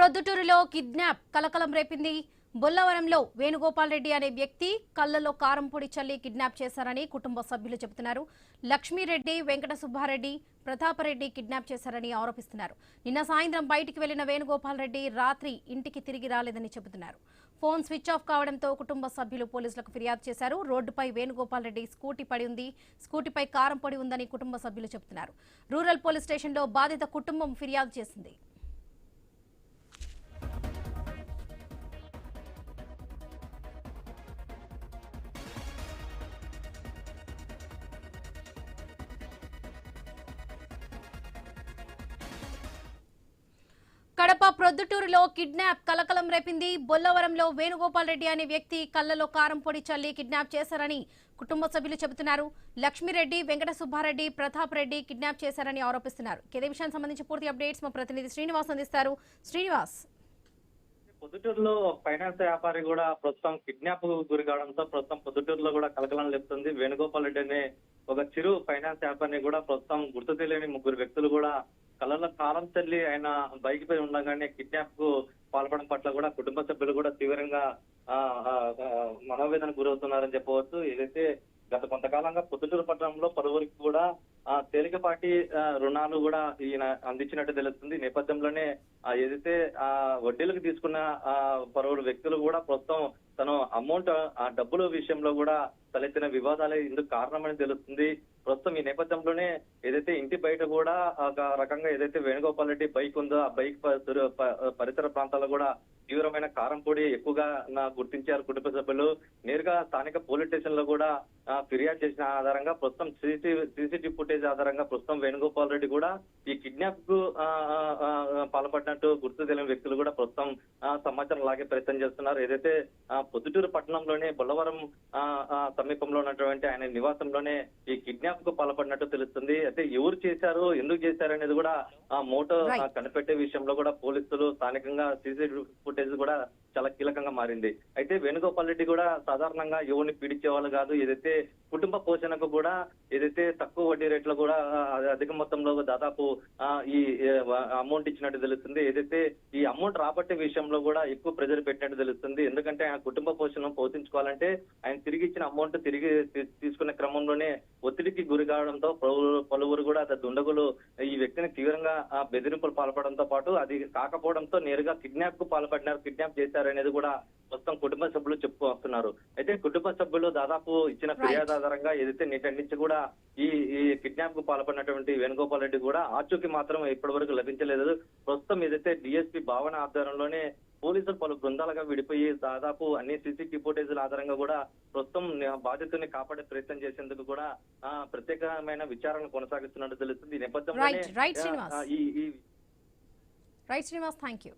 ప్రొద్దుటూరులో కిడ్నాప్ కలకలం రేపింది. బొల్లవరంలో వేణుగోపాల్ రెడ్డి అనే వ్యక్తి కళ్ళలో కారం పొడి చల్లి కిడ్నాప్ చేశారని కుటుంబ సభ్యులు చెబుతున్నారు. లక్ష్మీరెడ్డి, వెంకట సుబ్బారెడ్డి, ప్రతాపరెడ్డి కిడ్నాప్ చేశారని ఆరోపిస్తున్నారు. నిన్న సాయంత్రం బయటికి వెళ్లిన వేణుగోపాల్ రెడ్డి రాత్రి ఇంటికి తిరిగి రాలేదని చెబుతున్నారు. ఫోన్ స్విచ్ ఆఫ్ కావడంతో కుటుంబ సభ్యులు పోలీసులకు ఫిర్యాదు చేశారు. రోడ్డుపై వేణుగోపాల్ రెడ్డి స్కూటీ పడి ఉంది, స్కూటీపై కారం పొడి ఉందని కుటుంబ సభ్యులు చెబుతున్నారు. రూరల్ పోలీస్ స్టేషన్లో బాధిత కుటుంబం ఫిర్యాదు చేసింది. కడప ప్రొద్దుటూరులో కిడ్నాప్ కలకలం రేపింది. బొల్లవరంలో వేణుగోపాల్ రెడ్డి అనే వ్యక్తి కళ్ళలో కారం పొడి చల్లి కిడ్నాప్ చేశారని కుటుంబ సభ్యులు చెబుతున్నారు. లక్ష్మీరెడ్డి, వెంకట సుబ్బారెడ్డి, ప్రతాప్ రెడ్డి కిడ్నాప్ చేశారని ఆరోపిస్తున్నారు. ఇదే విషయానికి సంబంధించి పూర్తి అప్డేట్స్ మా ప్రతినిధి శ్రీనివాస్ అందిస్తారు. శ్రీనివాస్, పొద్దుటూరులో ఫైనాన్స్ వ్యాపారి కూడా ప్రస్తుతం కిడ్నాప్ గురి కావడంతో ప్రస్తుతం పొద్దుటూరులో కూడా కలకలం లేపుతుంది. వేణుగోపాల్ రెడ్డి అనే ఒక చిరు ఫైనాన్స్ వ్యాపారిని కూడా ప్రస్తుతం గుర్తు తెలియని ముగ్గురు వ్యక్తులు కూడా కళ్ళలో కారం చల్లి ఆయన బైక్ పై ఉండగానే కిడ్నాప్ కు పాల్పడడం పట్ల కూడా కుటుంబ సభ్యులు కూడా తీవ్రంగా మనోవేదనకు గురవుతున్నారని చెప్పవచ్చు. ఏదైతే గత కొంతకాలంగా పొద్దుటూరు పట్టణంలో పలువురికి కూడా తేలికపాటి రుణాలు కూడా ఈయన అందించినట్టు తెలుస్తుంది. నేపథ్యంలోనే ఏదైతే వడ్డీలకు తీసుకున్న పలువురు వ్యక్తులు కూడా ప్రస్తుతం తను అమౌంట్ డబ్బుల విషయంలో కూడా తలెత్తిన వివాదాలే ఇందుకు కారణమని తెలుస్తుంది. ప్రస్తుతం ఈ నేపథ్యంలోనే ఏదైతే ఇంటి బయట కూడా ఒక రకంగా ఏదైతే వేణుగోపాల్ రెడ్డి బైక్ ఉందో ఆ బైక్ పరిసర ప్రాంతాల్లో కూడా తీవ్రమైన కారం పొడి ఎక్కువగా గుర్తించారు కుటుంబ సభ్యులు. నేరుగా స్థానిక పోలీస్ స్టేషన్ లో కూడా ఫిర్యాదు చేసిన ఆధారంగా ప్రస్తుతం సీసీటీవీ ఫుటేజ్ ఆధారంగా ప్రస్తుతం వేణుగోపాల్ రెడ్డి కూడా ఈ కిడ్నాప్ కు పాల్పడినట్టు గుర్తు తెలియని వ్యక్తులు కూడా ప్రస్తుతం సమాచారం లాగే ప్రయత్నం చేస్తున్నారు. ఏదైతే పొద్దుటూరు పట్టణంలోనే బొల్లవరం సమీపంలో ఉన్నటువంటి ఆయన నివాసంలోనే ఈ కిడ్నాప్ కు పాల్పడినట్టు తెలుస్తుంది. అయితే ఎవరు చేశారు, ఎందుకు చేశారు అనేది కూడా మోటో కనిపెట్టే విషయంలో కూడా పోలీసులు స్థానికంగా సీసీటీవీ ఫుటేజ్ కూడా చాలా కీలకంగా మారింది. అయితే వేణుగోపాల్ రెడ్డి కూడా సాధారణంగా ఎవరిని పీడించే వాళ్ళు కాదు. ఏదైతే కుటుంబ పోషణకు కూడా ఏదైతే తక్కువ వడ్డీ రేట్లో కూడా అధిక మొత్తంలో దాదాపు ఈ అమౌంట్ ఇచ్చినట్టు తెలుస్తుంది. ఏదైతే ఈ అమౌంట్ రాబట్టే విషయంలో కూడా ఎక్కువ ప్రెజర్ పెట్టినట్టు తెలుస్తుంది. ఎందుకంటే ఆయన కుటుంబ పోషణ పోషించుకోవాలంటే ఆయన తిరిగి ఇచ్చిన అమౌంట్ తిరిగి తీసుకునే క్రమంలోనే ఒత్తిడికి గురి కావడంతో పలువురు కూడా దుండగులు ఈ వ్యక్తిని తీవ్రంగా బెదిరింపులు పాల్పడంతో పాటు అది కాకపోవడంతో నేరుగా కిడ్నాప్ కు పాల్పడినారు, కిడ్నాప్ చేశారు అనేది కూడా మొత్తం కుటుంబ సభ్యులు చెప్పుకు వస్తున్నారు. అయితే కుటుంబ సభ్యులు దాదాపు ఇచ్చిన ఫిర్యాదు ఆధారంగా ఏదైతే నేటి నుంచి కూడా ఈ కిడ్నాప్ కు పాల్పడినటువంటి వేణుగోపాల్ రెడ్డి కూడా ఆచూకీ మాత్రం ఇప్పటి వరకు లభించలేదు. ప్రస్తుతం ఏదైతే డిఎస్పీ భావన ఆధ్వర్యంలోనే పోలీసులు పలు బృందాలుగా విడిపోయి దాదాపు అన్ని సీసీటీవీ ఫుటేజ్ల ఆధారంగా కూడా ప్రస్తుతం బాధితుల్ని కాపాడే ప్రయత్నం చేసేందుకు కూడా ప్రత్యేకమైన విచారణ కొనసాగిస్తున్నట్టు తెలుస్తుంది. ఈ నేపథ్యంలో రైట్ శ్రీనివాస్, థ్యాంక్ యూ.